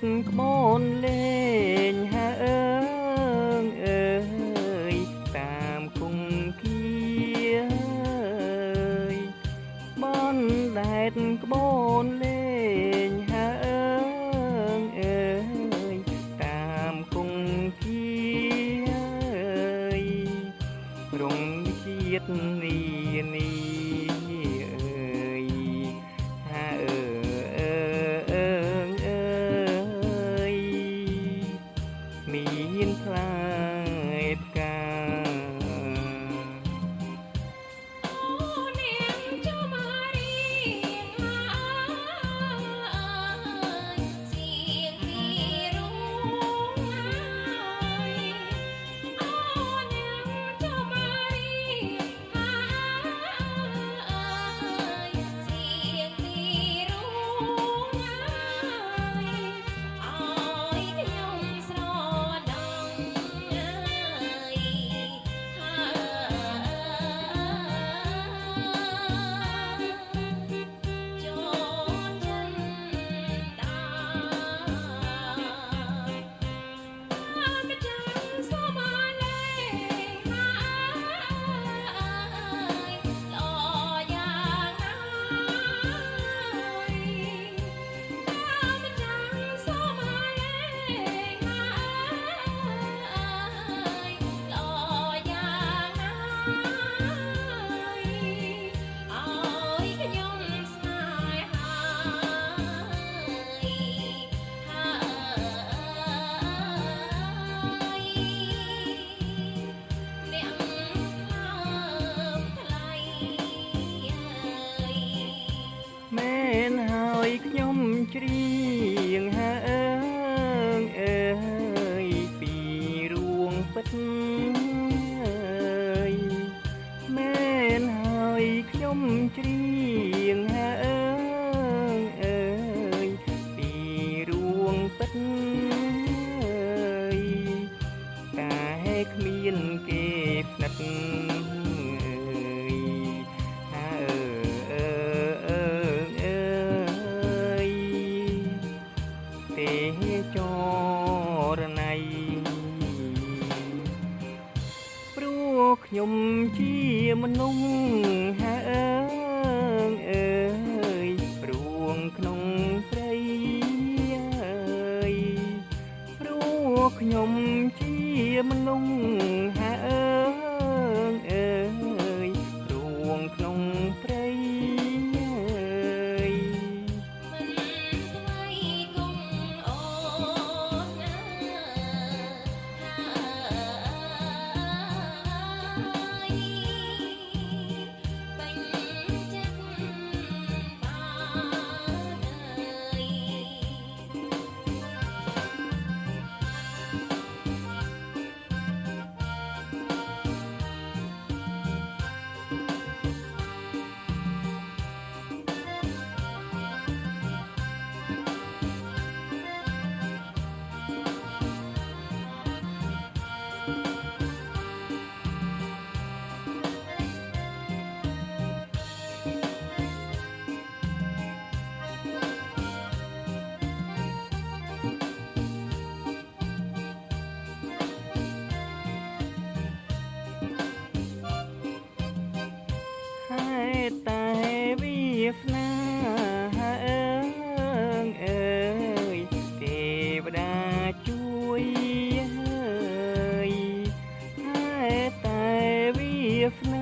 ក្បូនលេងហើអើងអើយតាមគង្គាបនដែតក្បូនលេងហើអើងអើយតាមគង្គារងជាតិនាមានផ្លែផ្កាមែនហើយខ្ញុំច្រៀងហើអើងអើយពីរួងពិតអើយមែនហើយខ្ញុំច្រៀងហើអើងអើយពីរួងពិតអើយតែគ្មានគេផ្និតចរណៃព្រោះខ្ញុំជាមនុស្សហើអើងអើយរួងក្នុងព្រៃអើយព្រោះខ្ញុំជាមនុស្សហើអើងអើយរួងក្នុងព្រៃតែវាសនាអើងអើយទេវតាជួយហើយតែវាសនា